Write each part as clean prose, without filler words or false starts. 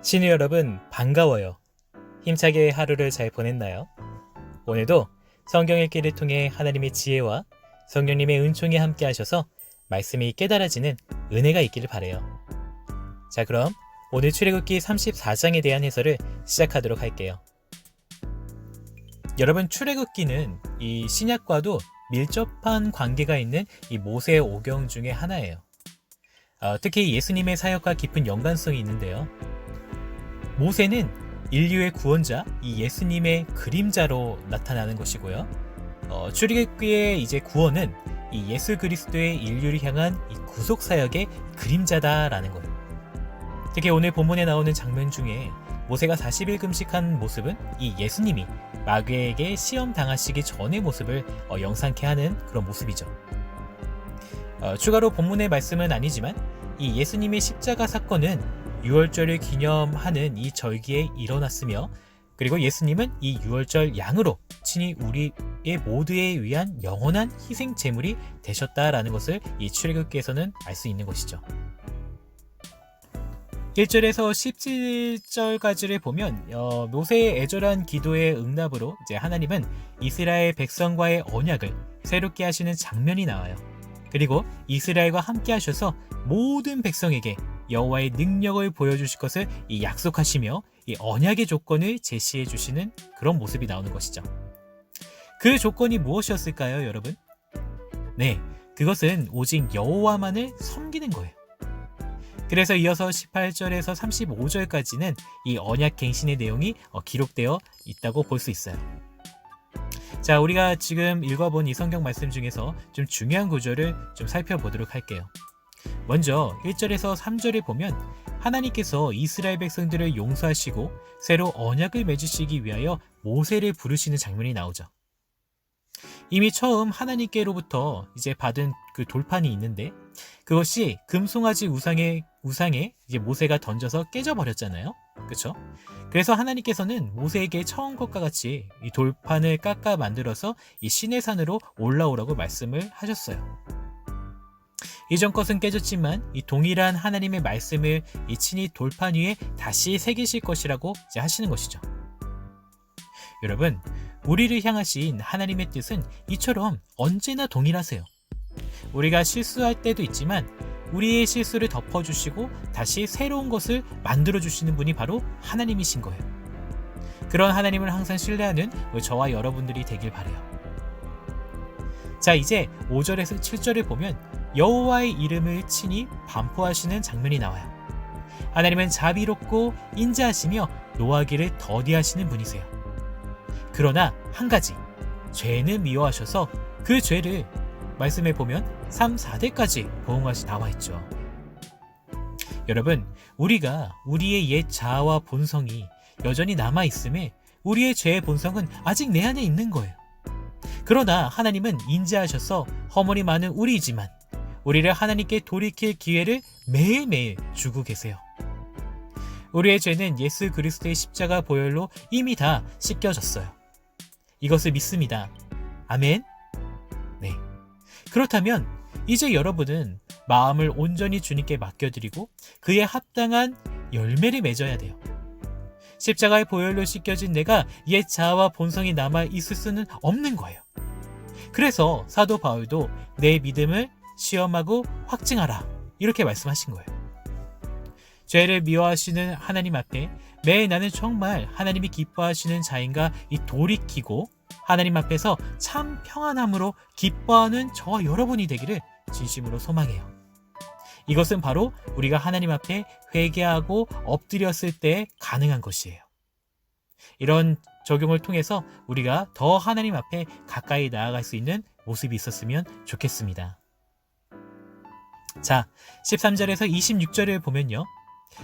신우 여러분 반가워요. 힘차게 하루를 잘 보냈나요? 오늘도 성경 읽기를 통해 하나님의 지혜와 성령님의 은총이 함께 하셔서 말씀이 깨달아지는 은혜가 있기를 바라요. 자, 그럼 오늘 출애굽기 34장에 대한 해설을 시작하도록 할게요. 여러분, 출애굽기는 이 신약과도 밀접한 관계가 있는 이 모세 오경 중에 하나예요. 특히 예수님의 사역과 깊은 연관성이 있는데요. 모세는 인류의 구원자, 이 예수님의 그림자로 나타나는 것이고요. 출애굽기의 이제 구원은 이 예수 그리스도의 인류를 향한 이 구속 사역의 그림자다라는 거예요. 특히 오늘 본문에 나오는 장면 중에 모세가 40일 금식한 모습은 이 예수님이 마귀에게 시험 당하시기 전의 모습을 영상케 하는 그런 모습이죠. 추가로 본문의 말씀은 아니지만 이 예수님의 십자가 사건은 유월절을 기념하는 이 절기에 일어났으며, 그리고 예수님은 이 유월절 양으로 친히 우리의 모두에 위한 영원한 희생 제물이 되셨다라는 것을 이 출애굽기에서는 알 수 있는 것이죠. 1절에서 17절까지를 보면 모세의 애절한 기도의 응답으로 이제 하나님은 이스라엘 백성과의 언약을 새롭게 하시는 장면이 나와요. 그리고 이스라엘과 함께 하셔서 모든 백성에게 여호와의 능력을 보여주실 것을 이 약속하시며 이 언약의 조건을 제시해 주시는 그런 모습이 나오는 것이죠. 그 조건이 무엇이었을까요, 여러분? 네, 그것은 오직 여호와만을 섬기는 거예요. 그래서 이어서 18절에서 35절까지는 이 언약 갱신의 내용이 기록되어 있다고 볼 수 있어요. 자, 우리가 지금 읽어본 이 성경 말씀 중에서 좀 중요한 구절을 좀 살펴보도록 할게요. 먼저 1절에서 3절을 보면 하나님께서 이스라엘 백성들을 용서하시고 새로 언약을 맺으시기 위하여 모세를 부르시는 장면이 나오죠. 이미 처음 하나님께로부터 이제 받은 그 돌판이 있는데, 그것이 금송아지 우상에 이제 모세가 던져서 깨져버렸잖아요. 그렇죠? 그래서 하나님께서는 모세에게 처음 것과 같이 이 돌판을 깎아 만들어서 이 시내 산으로 올라오라고 말씀을 하셨어요. 이전 것은 깨졌지만 이 동일한 하나님의 말씀을 이 친히 돌판 위에 다시 새기실 것이라고 이제 하시는 것이죠. 여러분, 우리를 향하신 하나님의 뜻은 이처럼 언제나 동일하세요. 우리가 실수할 때도 있지만 우리의 실수를 덮어주시고 다시 새로운 것을 만들어주시는 분이 바로 하나님이신 거예요. 그런 하나님을 항상 신뢰하는 저와 여러분들이 되길 바라요. 자, 이제 5절에서 7절을 보면 여호와의 이름을 친히 반포하시는 장면이 나와요. 하나님은 자비롭고 인자하시며 노하기를 더디하시는 분이세요. 그러나 한 가지, 죄는 미워하셔서 그 죄를 말씀에 보면 3, 4대까지 보응하시 나와 있죠. 여러분, 우리가 우리의 옛 자아와 본성이 여전히 남아 있음에 우리의 죄의 본성은 아직 내 안에 있는 거예요. 그러나 하나님은 인자하셔서 허물이 많은 우리이지만 우리를 하나님께 돌이킬 기회를 매일매일 주고 계세요. 우리의 죄는 예수 그리스도의 십자가 보혈로 이미 다 씻겨졌어요. 이것을 믿습니다. 아멘. 네. 그렇다면 이제 여러분은 마음을 온전히 주님께 맡겨드리고 그에 합당한 열매를 맺어야 돼요. 십자가의 보혈로 씻겨진 내가 옛 자아와 본성이 남아 있을 수는 없는 거예요. 그래서 사도 바울도 내 믿음을 시험하고 확증하라, 이렇게 말씀하신 거예요. 죄를 미워하시는 하나님 앞에 매일 나는 정말 하나님이 기뻐하시는 자인가 이 돌이키고 하나님 앞에서 참 평안함으로 기뻐하는 저와 여러분이 되기를 진심으로 소망해요. 이것은 바로 우리가 하나님 앞에 회개하고 엎드렸을 때 가능한 것이에요. 이런 적용을 통해서 우리가 더 하나님 앞에 가까이 나아갈 수 있는 모습이 있었으면 좋겠습니다. 자, 13절에서 26절을 보면요,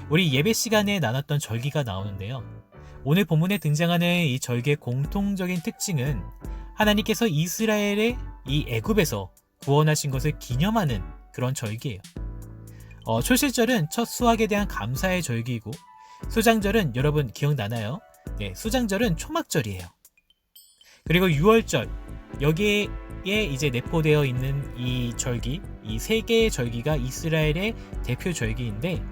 우리 예배 시간에 나눴던 절기가 나오는데요. 오늘 본문에 등장하는 이 절기의 공통적인 특징은 하나님께서 이스라엘의 이 애굽에서 구원하신 것을 기념하는 그런 절기예요. 초실절은 첫 수확에 대한 감사의 절기이고, 수장절은 여러분 기억나나요? 네, 수장절은 초막절이에요. 그리고 유월절, 여기에 이제 내포되어 있는 이 절기, 이 세 개의 절기가 이스라엘의 대표 절기인데,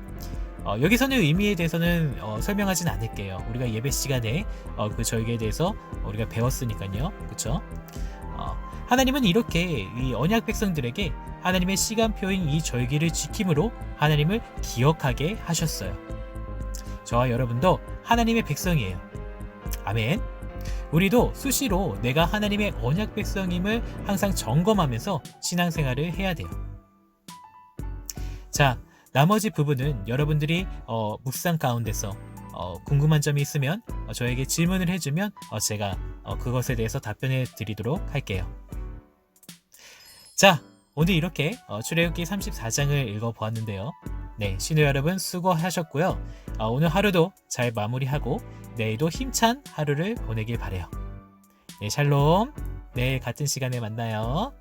여기서는 의미에 대해서는 설명하진 않을게요. 우리가 예배 시간에 그 절기에 대해서 우리가 배웠으니까요. 그쵸? 하나님은 이렇게 이 언약 백성들에게 하나님의 시간표인 이 절기를 지킴으로 하나님을 기억하게 하셨어요. 저와 여러분도 하나님의 백성이에요. 아멘. 우리도 수시로 내가 하나님의 언약 백성임을 항상 점검하면서 신앙생활을 해야 돼요. 자, 나머지 부분은 여러분들이 묵상 가운데서 궁금한 점이 있으면 저에게 질문을 해주면 제가 그것에 대해서 답변해 드리도록 할게요. 자, 오늘 이렇게 출애굽기 34장을 읽어보았는데요. 네, 신우 여러분 수고하셨고요. 오늘 하루도 잘 마무리하고 내일도 힘찬 하루를 보내길 바래요. 네, 샬롬. 내일 같은 시간에 만나요.